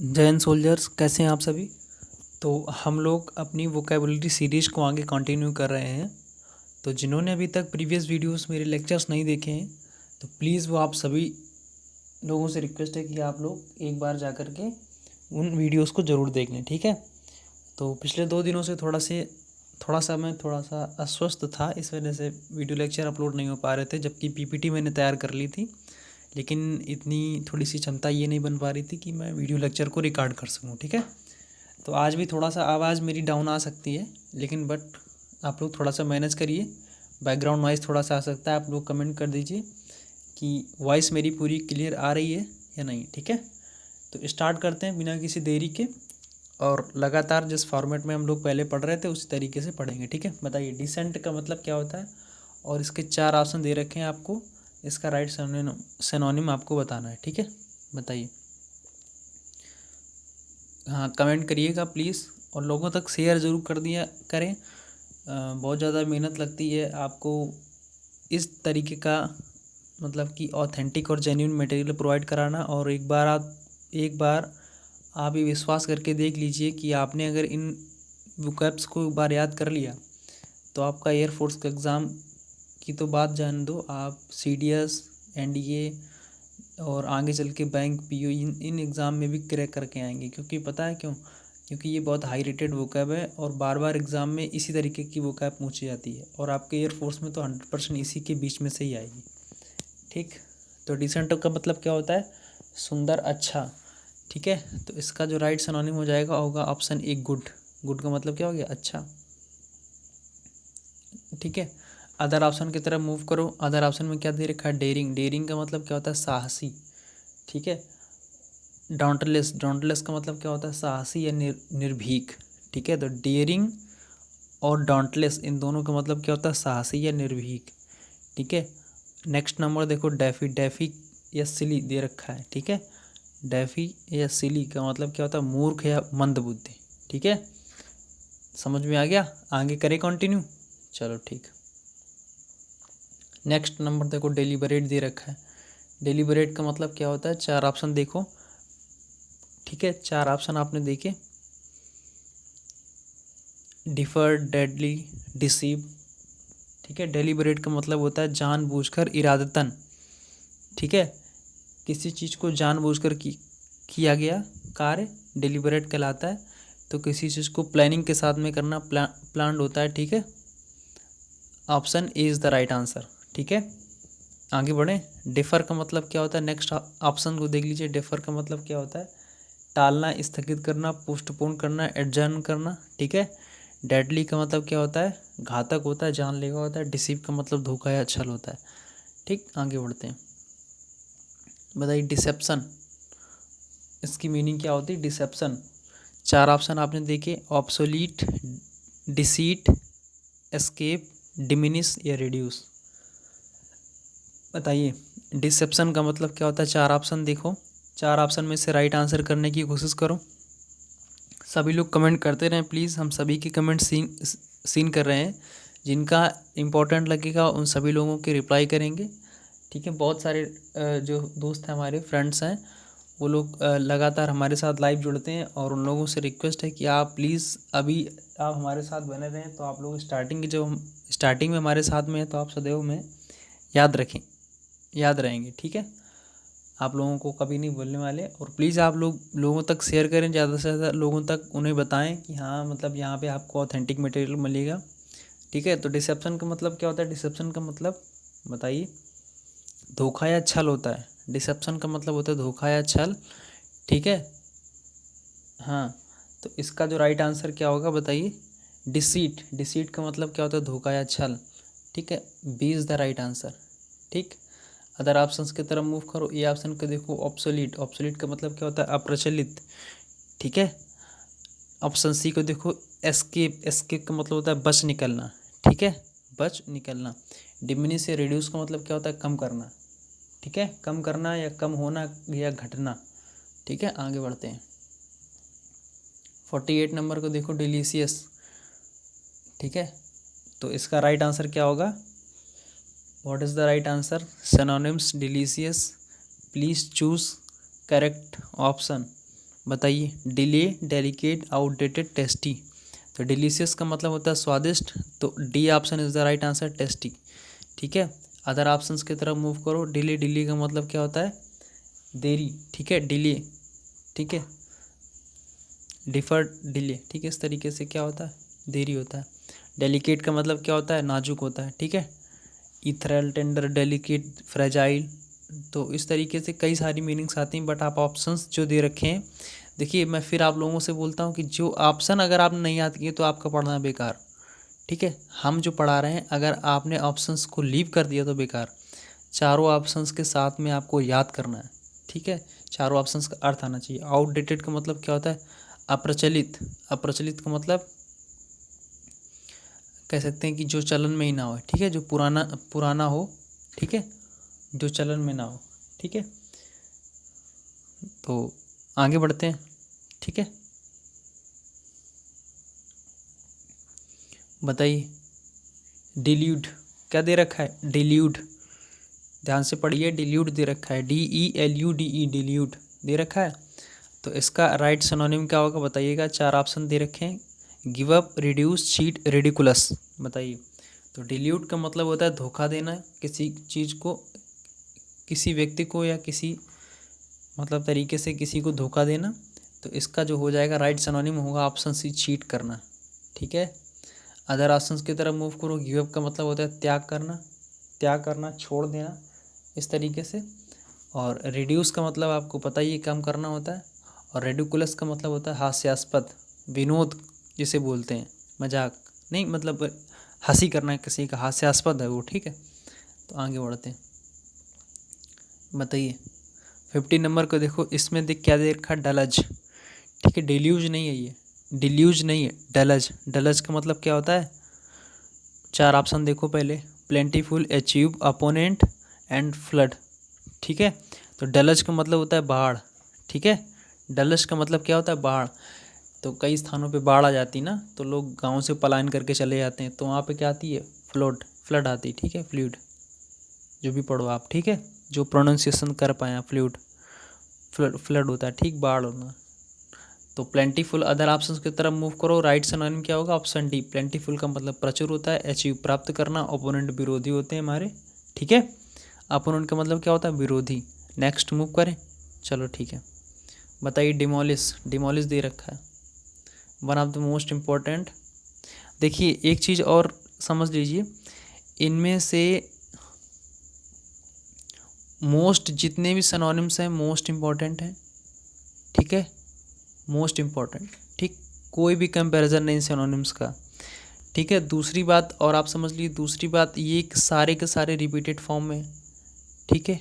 जय हिंद सोल्जर्स, कैसे हैं आप सभी। तो हम लोग अपनी वोकेबुलरी सीरीज़ को आगे कंटिन्यू कर रहे हैं। तो जिन्होंने अभी तक प्रीवियस वीडियोस मेरे लेक्चर्स नहीं देखे हैं तो प्लीज़ वो आप सभी लोगों से रिक्वेस्ट है कि आप लोग एक बार जा कर के उन वीडियोस को ज़रूर देख लें, ठीक है। तो पिछले 2 दिनों से मैं थोड़ा सा अस्वस्थ था, इस वजह से वीडियो लेक्चर अपलोड नहीं हो पा रहे थे, जबकि पीपीटी मैंने तैयार कर ली थी, लेकिन इतनी थोड़ी सी क्षमता ये नहीं बन पा रही थी कि मैं वीडियो लेक्चर को रिकॉर्ड कर सकूं, ठीक है। तो आज भी थोड़ा सा आवाज़ मेरी डाउन आ सकती है, लेकिन बट आप लोग थोड़ा सा मैनेज करिए। बैकग्राउंड नॉइज़ थोड़ा सा आ सकता है, आप लोग कमेंट कर दीजिए कि वॉइस मेरी पूरी क्लियर आ रही है या नहीं, ठीक है। तो स्टार्ट करते हैं बिना किसी देरी के, और लगातार जिस फॉर्मेट में हम लोग पहले पढ़ रहे थे उसी तरीके से पढ़ेंगे, ठीक है। बताइए डिसेंट का मतलब क्या होता है, और इसके 4 ऑप्शन दे रखे हैं आपको, इसका राइट सिनोनिम आपको बताना है, ठीक है। बताइए, हाँ कमेंट करिएगा प्लीज़, और लोगों तक शेयर ज़रूर कर दिया करें। बहुत ज़्यादा मेहनत लगती है आपको इस तरीके का, मतलब कि ऑथेंटिक और जेन्युइन मटेरियल प्रोवाइड कराना। और एक बार आप ये विश्वास करके देख लीजिए कि आपने अगर इन वोकैब्स को एक बार याद कर लिया तो आपका एयरफोर्स का एग्ज़ाम की तो बात जान दो, आप सीडीएस, एनडीए और आगे चल के बैंक, पीओ, इन एग्ज़ाम में भी क्रैक करके आएंगे। क्योंकि पता है क्यों? क्योंकि ये बहुत हाई रेटेड वोकैब है और बार बार एग्ज़ाम में इसी तरीके की वोकैब पूछी जाती है, और आपके एयरफोर्स में तो 100% इसी के बीच में से ही आएगी, ठीक। तो डिसेंट का मतलब क्या होता है? सुंदर, अच्छा, ठीक है। तो इसका जो राइट सिनोनिम हो जाएगा होगा ऑप्शन ए, गुड। गुड का मतलब क्या हो गया? अच्छा, ठीक है। अदर ऑप्शन की तरफ मूव करो। अदर ऑप्शन में क्या दे रखा है? डेयरिंग। डेयरिंग का मतलब क्या होता है? साहसी, ठीक है। डॉन्टलेस, डॉन्टलेस का मतलब क्या होता है? साहसी या निर्भीक, ठीक है। तो डेयरिंग और डॉन्टलेस, इन दोनों का मतलब क्या होता है? साहसी या निर्भीक, ठीक है। नेक्स्ट नंबर देखो, डेफी। डेफी या सिली दे रखा है, ठीक है। डेफी या सिली का मतलब क्या होता है? मूर्ख या मंदबुद्धि, ठीक है। समझ में आ गया? आगे करें कंटिन्यू, चलो ठीक। नेक्स्ट नंबर देखो, डेलिबरेट दे रखा है। डेलिबरेट का मतलब क्या होता है? 4 ऑप्शन देखो, ठीक है। 4 ऑप्शन आपने देखे, डिफर, डेडली, डिसीव, ठीक है। डेलिबरेट का मतलब होता है जानबूझकर, इरादतन, ठीक है। किसी चीज़ को जानबूझकर किया गया कार्य डेलिबरेट कहलाता है। तो किसी चीज़ को प्लानिंग के साथ में करना प्लान्ड होता है, ठीक है। Option A is the right answer, ठीक है। आगे बढ़ें। डिफ़र का मतलब क्या होता है? नेक्स्ट ऑप्शन को देख लीजिए। डिफ़र का मतलब क्या होता है? टालना, स्थगित करना, पोस्टपोन करना, एडजर्न करना, ठीक है। डेडली का मतलब क्या होता है? घातक होता है, जानलेवा होता है। डिसीव का मतलब धोखा या छल होता है, ठीक। आगे बढ़ते हैं। बताइए डिसेप्शन, इसकी मीनिंग क्या होती है? डिसेप्शन, 4 ऑप्शन आपने देखे, ऑब्सोलीट, डिसीट, एस्केप, डिमिनिश या रिड्यूस। बताइए डिसेप्शन का मतलब क्या होता है? 4 ऑप्शन देखो, 4 ऑप्शन में से राइट आंसर करने की कोशिश करो। सभी लोग कमेंट करते रहें प्लीज़, हम सभी के कमेंट सीन कर रहे हैं। जिनका इम्पोर्टेंट लगेगा उन सभी लोगों के रिप्लाई करेंगे, ठीक है। बहुत सारे जो दोस्त हैं, हमारे फ्रेंड्स हैं, वो लोग लगातार हमारे साथ लाइव जुड़ते हैं, और उन लोगों से रिक्वेस्ट है कि आप प्लीज़ अभी आप हमारे साथ बने रहें। तो आप लोग स्टार्टिंग में हमारे साथ में हैं तो आप सदैव में याद रखें, याद रहेंगे, ठीक है। आप लोगों को कभी नहीं भूलने वाले। और प्लीज़ आप लोगों तक शेयर करें, ज़्यादा से ज़्यादा लोगों तक उन्हें बताएं कि हाँ मतलब यहाँ पे आपको ऑथेंटिक मटेरियल मिलेगा, ठीक है। तो डिसेप्शन का मतलब क्या होता है? डिसेप्शन का मतलब बताइए, धोखा या छल होता है। डिसेप्शन का मतलब होता है धोखा या छल, ठीक है। हाँ, तो इसका जो राइट आंसर क्या होगा बताइए? डिसीट। डिसीट का मतलब क्या होता है? धोखा या छल, ठीक है। B is the right answer, ठीक। अदर ऑप्शंस की तरफ मूव करो। ए ऑप्शन को देखो, ऑब्सोलीट। ऑब्सोलीट का मतलब क्या होता है? अप्रचलित, ठीक है। ऑप्शन सी को देखो, एस्केप। एस्केप का मतलब होता है बच निकलना, ठीक है, बच निकलना। डिमिनिश या रिड्यूस का मतलब क्या होता है? कम करना, ठीक है, कम करना या कम होना या घटना, ठीक है। आगे बढ़ते हैं। 48 नंबर को देखो, डिलीशियस, ठीक है। तो इसका राइट आंसर क्या होगा? What is the right answer? Synonyms delicious, please choose correct option. बताइए, डिले, डेलिकेट, आउटडेटेड, टेस्टी। तो डिलीशियस का मतलब होता है स्वादिष्ट, तो D option is the right answer, tasty. ठीक है, अदर ऑप्शंस की तरफ मूव करो। डिले, डिले का मतलब क्या होता है? देरी। ठीक है, डिले। ठीक है, डिफर्ड, डिले। ठीक है, इस तरीके से क्या होता है? देरी होता है। डेलिकेट का मतलब क्या होता है? नाजुक होता है। ठीक है, इथरल, टेंडर, डेलिकेट, फ्रेजाइल। तो इस तरीके से कई सारी मीनिंग्स आती हैं, बट आप ऑप्शंस जो दे रखे हैं, देखिए मैं फिर आप लोगों से बोलता हूँ कि जो ऑप्शन अगर आप नहीं आती है तो आपका पढ़ना बेकार। ठीक है, हम जो पढ़ा रहे हैं, अगर आपने ऑप्शंस को लीव कर दिया तो बेकार। चारों ऑप्शंस के साथ में आपको याद करना है। ठीक है, चारों ऑप्शंस का अर्थ आना चाहिए। आउटडेटेड का मतलब क्या होता है? अप्रचलित। अप्रचलित का मतलब कह सकते हैं कि जो चलन में ही ना हो। ठीक है, जो पुराना पुराना हो। ठीक है, जो चलन में ना हो। ठीक है, तो आगे बढ़ते हैं। ठीक है, बताइए, डिल्यूड क्या दे रखा है? डिल्यूड, ध्यान से पढ़िए, डिल्यूड दे रखा है, DELUDE, डिल्यूड दे रखा है। तो इसका राइट सिनोनिम क्या होगा बताइएगा? चार ऑप्शन दे रखे हैं, give up, reduce, cheat, ridiculous. बताइए, तो डिल्यूट का मतलब होता है धोखा देना किसी चीज़ को, किसी व्यक्ति को, या किसी मतलब तरीके से किसी को धोखा देना। तो इसका जो हो जाएगा राइट सिनोनिम होगा ऑप्शन सी, चीट करना। ठीक है, अदर ऑप्शंस की तरफ मूव करो। गिव अप का मतलब होता है त्याग करना, त्याग करना, छोड़ देना, इस तरीके से। और रिड्यूस का मतलब आपको पता ही है, कम करना होता है। और रेडिकुलस का मतलब होता है हास्यास्पद, विनोद जिसे बोलते हैं, मजाक नहीं, मतलब हंसी करना है किसी का, हास्यास्पद है वो। ठीक है, तो आगे बढ़ते हैं। बताइए, 50 नंबर को देखो, इसमें देख क्या दे रखा? डलज। ठीक है, डिल्यूज नहीं है ये, डिल्यूज नहीं है, डलज। डलज का मतलब क्या होता है? चार ऑप्शन देखो पहले, plentiful, achieve, opponent and flood. ठीक है, तो डलज का मतलब होता है बाढ़। ठीक है, डलज का मतलब क्या होता है? बाढ़। तो कई स्थानों पे बाढ़ आ जाती ना, तो लोग गांव से पलायन करके चले जाते हैं, तो वहाँ पे क्या आती है? फ्लड, फ्लड आती। ठीक है, फ्लूड, जो भी पढ़ो आप। ठीक है, जो प्रोनाउंसिएशन कर पाए आप, फ्लूड, फ्लड, फ्लड होता है। ठीक, बाढ़ होना। तो प्लेंटीफुल, अदर ऑप्शंस की तरफ मूव करो। राइट सिनोनिम क्या होगा? ऑप्शन डी, प्लेंटीफुल का मतलब प्रचुर होता है, अचीव प्राप्त करना, ओपोनेंट विरोधी होते हैं हमारे। ठीक है, अपोनेंट का मतलब क्या होता है? विरोधी। नेक्स्ट मूव करें, चलो ठीक है। बताइए, डिमोलिश, डिमोलिश दे रखा है, one of the most important. देखिए एक चीज़ और समझ लीजिए, इनमें से मोस्ट जितने भी सिनोनिम्स हैं मोस्ट इम्पॉर्टेंट हैं। ठीक है, मोस्ट इम्पॉर्टेंट। ठीक, कोई भी कंपैरिजन नहीं सिनोनिम्स का। ठीक है, दूसरी बात और आप समझ लीजिए, दूसरी बात ये सारे के सारे रिपीटेड फॉर्म में। ठीक है,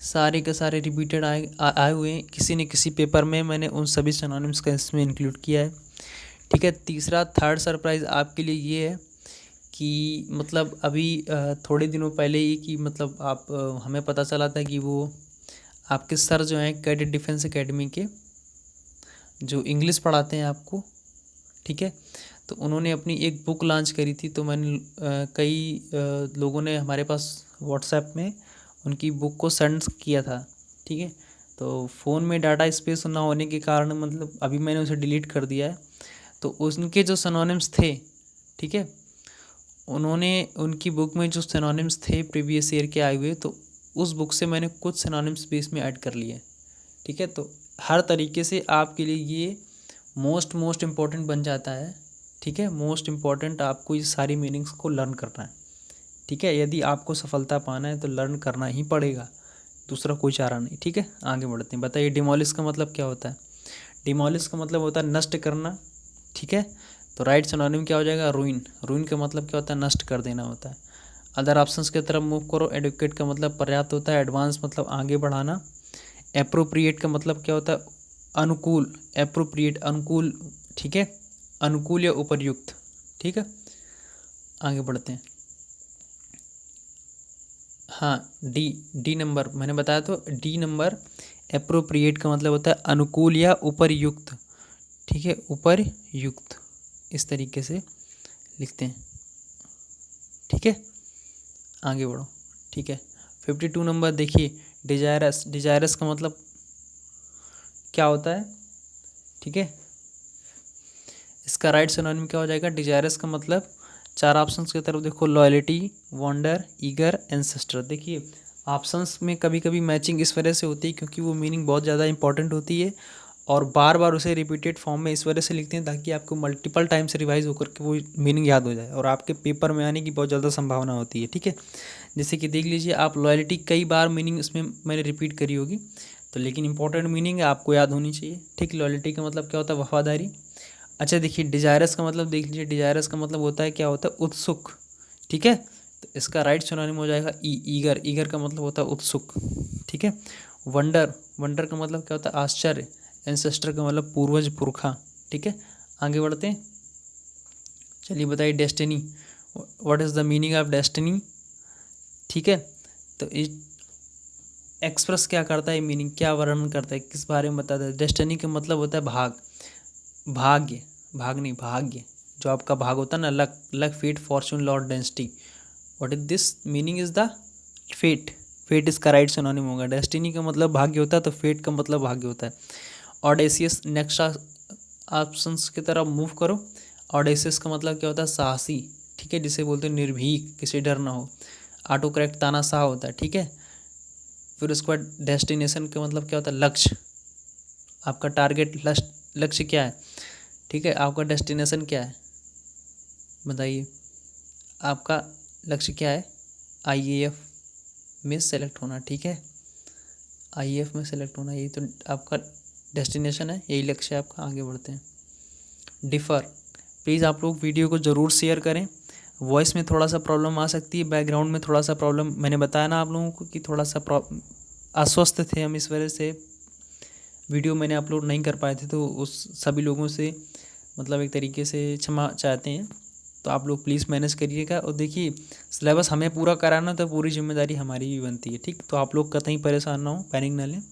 सारे के सारे रिपीटेड आए हुए हैं, किसी न किसी पेपर में मैंने उन सभी सिनोनिम्स का इसमें इंक्लूड किया है। ठीक है, तीसरा थर्ड सरप्राइज़ आपके लिए ये है कि मतलब अभी थोड़े दिनों पहले ही कि मतलब आप हमें पता चला था कि वो आपके सर जो हैं कैडेट डिफेंस एकेडमी के, जो इंग्लिश पढ़ाते हैं आपको। ठीक है, तो उन्होंने अपनी एक बुक लॉन्च करी थी, तो मैंने कई लोगों ने हमारे पास व्हाट्सएप में उनकी बुक को सेंड किया था। ठीक है, तो फ़ोन में डाटा स्पेस ना होने के कारण मतलब अभी मैंने उसे डिलीट कर दिया है। तो उनके जो सिनोनिम्स थे, ठीक है, उन्होंने उनकी बुक में जो सिनोनिम्स थे प्रीवियस ईयर के आए हुए, तो उस बुक से मैंने कुछ सिनोनिम्स भी इसमें ऐड कर लिए। ठीक है, तो हर तरीके से आपके लिए ये मोस्ट इम्पॉर्टेंट बन जाता है। ठीक है, मोस्ट इम्पॉर्टेंट आपको ये सारी मीनिंग्स को लर्न करना है। ठीक है, यदि आपको सफलता पाना है तो लर्न करना ही पड़ेगा, दूसरा कोई चारा नहीं। ठीक है, आगे बढ़ते हैं। बताइए, डिमोलिश का मतलब क्या होता है? डिमोलिश का मतलब होता है नष्ट करना। ठीक है, तो राइट सिनोनिम क्या हो जाएगा? रूइन। रूइन का मतलब क्या होता है? नष्ट कर देना होता है। अदर ऑप्शंस की तरफ मूव करो। एडुकेट का मतलब पर्याप्त होता है, एडवांस मतलब आगे बढ़ाना। एप्रोप्रिएट का मतलब क्या होता है? अनुकूल, एप्रोप्रिएट अनुकूल। ठीक है, अनुकूल या उपयुक्त। ठीक है, आगे बढ़ते हैं। हाँ, डी, डी नंबर मैंने बताया, तो डी नंबर एप्रोप्रिएट का मतलब होता है अनुकूल या उपयुक्त। ठीक है, उपयुक्त, इस तरीके से लिखते हैं। ठीक है, आगे बढ़ो। ठीक है, 52 नंबर देखिए, डिजायरस। डिजायरस का मतलब क्या होता है, ठीक है। इसका राइट सिनोनिम क्या हो जाएगा, डिजायरस का मतलब, चार ऑप्शंस की तरफ देखो, लॉयल्टी, वंडर, ईगर, एंसेस्टर। देखिए ऑप्शंस में कभी कभी मैचिंग इस वजह से होती है क्योंकि वो मीनिंग बहुत ज़्यादा इंपॉर्टेंट होती है और बार बार उसे रिपीटेड फॉर्म में इस वजह से लिखते हैं ताकि आपको मल्टीपल टाइम से रिवाइज होकर के वो मीनिंग याद हो जाए और आपके पेपर में आने की बहुत ज़्यादा संभावना होती है, ठीक है। जैसे कि देख लीजिए आप, लॉयल्टी कई बार मीनिंग इसमें मैंने रिपीट करी होगी, तो लेकिन इंपॉर्टेंट मीनिंग है, आपको याद होनी चाहिए, ठीक। लॉयल्टी का मतलब क्या होता है, वफादारी। अच्छा देखिए डिजायरस का मतलब देख लीजिए, डिजायरस का मतलब होता है क्या होता है, उत्सुक, ठीक है। तो इसका राइट सिनोनिम हो जाएगा ईगर, ईगर का मतलब होता है उत्सुक, ठीक है। वंडर, वंडर का मतलब क्या होता है, आश्चर्य। एंसेस्टर का मतलब पूर्वज, पुरखा, ठीक है। आगे बढ़ते हैं, चलिए बताइए destiny, what is the meaning of destiny, ठीक है। तो इस एक्सप्रेस क्या करता है, मीनिंग क्या वर्णन करता है, किस बारे में बताता है। डेस्टिनी का मतलब होता है भाग, भाग्य, भाग नहीं भाग्य, जो आपका भाग होता है ना, luck, luck, fate, fortune, lord, destiny. What is this meaning is the fate, fate इसका राइट सिनोनिम होगा। डेस्टिनी का मतलब भाग्य होता है तो फेट का मतलब भाग्य होता है। ऑडेसियस, नेक्स्ट ऑप्शंस की तरफ मूव करो। ऑडेसियस का मतलब क्या होता है, साहसी, ठीक है, जिसे बोलते हैं निर्भीक, किसी डर ना हो। ऑटो करेक्ट, तानाशाह होता है, ठीक है। फिर उसके बाद डेस्टिनेशन का मतलब क्या होता है, लक्ष्य, आपका टारगेट, लक्ष्य क्या है, ठीक है। आपका डेस्टिनेशन क्या है, बताइए आपका लक्ष्य क्या है, आईएएफ में सेलेक्ट होना, ठीक है। आईएएफ में सेलेक्ट होना, यही तो आपका डेस्टिनेशन है, यही लक्ष्य है आपका। आगे बढ़ते हैं, डिफ़र, प्लीज़ आप लोग वीडियो को ज़रूर शेयर करें। वॉइस में थोड़ा सा प्रॉब्लम आ सकती है, बैकग्राउंड में थोड़ा सा प्रॉब्लम, मैंने बताया ना आप लोगों को कि थोड़ा सा अस्वस्थ थे हम, इस वजह से वीडियो मैंने अपलोड नहीं कर पाए थे, तो उस सभी लोगों से मतलब एक तरीके से क्षमा चाहते हैं। तो आप लोग प्लीज़ मैनेज करिएगा और देखिए सिलेबस हमें पूरा कराना तो पूरी जिम्मेदारी हमारी भी बनती है, ठीक। तो आप लोग कतई परेशान ना हो, पैनिक ना लें,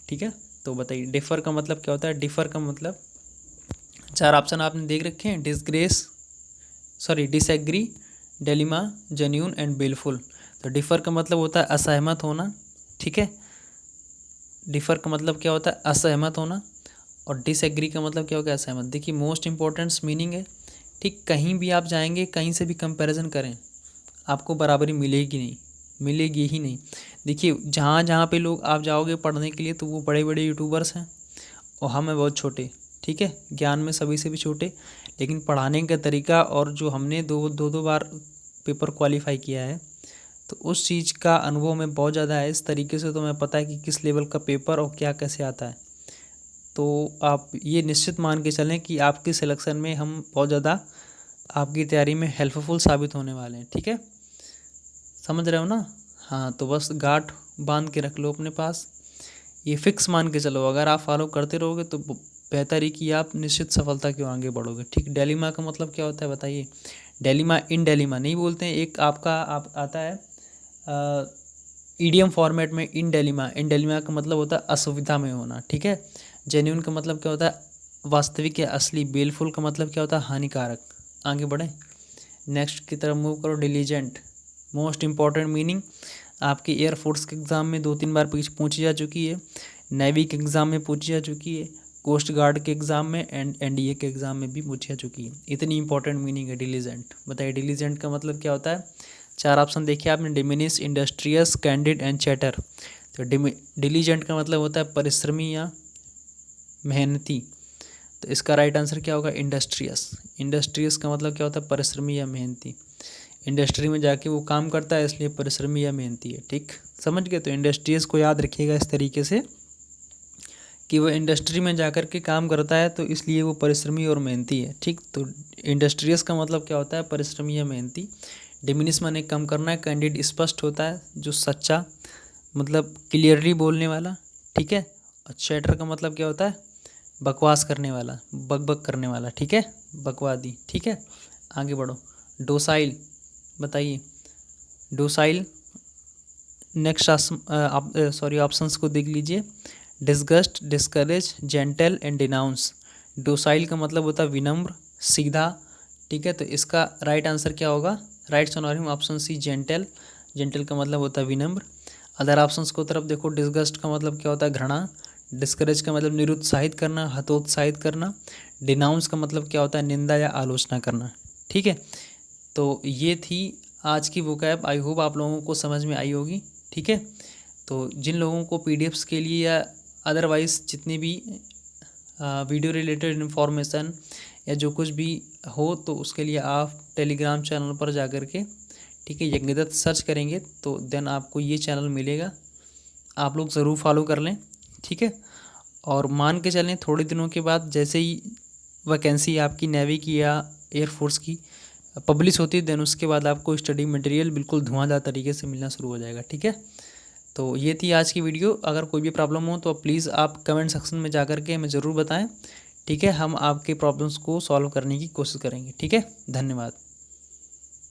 ठीक है। तो बताइए डिफ़र का मतलब क्या होता है, डिफ़र का मतलब, चार ऑप्शन आपने देख रखे हैं, डिसएग्री, डेलिमा, जेन्यून एंड बिलफुल। तो डिफ़र का मतलब होता है असहमत होना, ठीक है। डिफ़र का मतलब क्या होता है, असहमत होना। और डिसएग्री का मतलब क्या होगा, असहमत। देखिए मोस्ट इंपॉर्टेंट मीनिंग है, ठीक। कहीं भी आप जाएंगे, कहीं से भी कंपैरिजन करें, आपको बराबरी मिलेगी नहीं, मिलेगी ही नहीं। देखिए जहाँ जहाँ पे लोग आप जाओगे पढ़ने के लिए तो वो बड़े बड़े यूट्यूबर्स हैं और हम हैं बहुत छोटे, ठीक है, ज्ञान में सभी से भी छोटे, लेकिन पढ़ाने का तरीका और जो हमने दो बार पेपर क्वालिफाई किया है, तो उस चीज़ का अनुभव में बहुत ज़्यादा है। इस तरीके से तो मैं पता है कि किस लेवल का पेपर और क्या कैसे आता है। तो आप ये निश्चित मान के चलें कि आपकी सिलेक्शन में हम बहुत ज़्यादा आपकी तैयारी में हेल्पफुल साबित होने वाले हैं, ठीक है, समझ रहे हो ना। हाँ तो बस गांठ बांध के रख लो अपने पास, ये फिक्स मान के चलो, अगर आप फॉलो करते रहोगे तो बेहतर है कि आप निश्चित सफलता की ओर आगे बढ़ोगे, ठीक। डेलिमा का मतलब क्या होता है बताइए, डेलिमा, इन डेलिमा नहीं बोलते हैं, एक आपका आप आता है ईडियम फॉर्मेट में, इन डेलिमा, इन डेलिमा का मतलब होता है असुविधा में होना, ठीक है। जेन्यून का मतलब क्या होता है, वास्तविक या असली। बेलफुल का मतलब क्या होता है, हानिकारक। आगे बढ़ें, नेक्स्ट की तरफ मूव करो, डिलीजेंट, मोस्ट इंपॉर्टेंट मीनिंग, आपके एयरफोर्स के एग्ज़ाम में 2-3 बार पूछी जा चुकी है, नेवी के एग्ज़ाम में पूछी जा चुकी है, कोस्ट गार्ड के एग्ज़ाम में एंड एनडीए के एग्ज़ाम में भी पूछी जा चुकी है। इतनी इंपॉर्टेंट मीनिंग है डिलीजेंट। बताइए डिलीजेंट का मतलब क्या होता है, चार ऑप्शन देखिए आपने, diminish, industrious, candid and chatter. तो डिलीजेंट का मतलब होता है परिश्रमी या मेहनती। तो इसका राइट आंसर क्या होगा, इंडस्ट्रियस। इंडस्ट्रियस का मतलब क्या होता है, परिश्रमी या मेहनती। इंडस्ट्री में जाके वो काम करता है इसलिए परिश्रमी या मेहनती है, ठीक, समझ गए। तो इंडस्ट्रियस को याद रखिएगा इस तरीके से कि वो इंडस्ट्री में जाकर के काम करता है तो इसलिए वो परिश्रमी और मेहनती है, ठीक। तो इंडस्ट्रियस का मतलब क्या होता है, परिश्रमी या मेहनती। डिमिनिश माने कम करना है, कैंडिड स्पष्ट होता है, जो सच्चा, मतलब क्लियरली बोलने वाला, ठीक है। और चैटर का मतलब क्या होता है, बकवास करने वाला, बक करने वाला, ठीक है, बकवादी, ठीक है। आगे बढ़ो, डोसाइल, बताइए डोसाइल, नेक्स्ट ऑप्शंस को देख लीजिए, disgust, discourage, gentle and denounce. Docile का मतलब होता है विनम्र, सीधा, ठीक है। तो इसका राइट आंसर क्या होगा, right synonym option C, gentle. Gentle का मतलब होता है विनम्र। अदर ऑप्शंस को तरफ देखो, डिसगस्ट का मतलब क्या होता है घृणा, डिस्करेज का मतलब निरुत्साहित करना, हतोत्साहित करना। डिनाउंस का मतलब क्या होता है, निंदा या आलोचना करना। ठीक है, तो ये थी आज की वोकैब। आई होप आप लोगों को समझ में आई होगी। ठीक है, तो जिन लोगों को पीडीएफ्स के लिए या अदरवाइज़ जितनी भी वीडियो रिलेटेड इन्फॉर्मेशन या जो कुछ भी हो, तो उसके लिए आप टेलीग्राम चैनल पर जा कर के, ठीक है, यज्ञदत्त सर्च करेंगे तो देन आपको ये चैनल मिलेगा, आप लोग ज़रूर फॉलो कर लें। ठीक है, और मान के चलें थोड़े दिनों के बाद जैसे ही वैकेंसी आपकी नेवी की या एयरफोर्स की पब्लिश होती है, देन उसके बाद आपको स्टडी मटेरियल बिल्कुल धुआंधार तरीके से मिलना शुरू हो जाएगा। ठीक है, तो ये थी आज की वीडियो। अगर कोई भी प्रॉब्लम हो तो प्लीज़ आप कमेंट सेक्शन में जा कर के हमें ज़रूर बताएं। ठीक है, हम आपके प्रॉब्लम्स को सॉल्व करने की कोशिश करेंगे। ठीक है, धन्यवाद।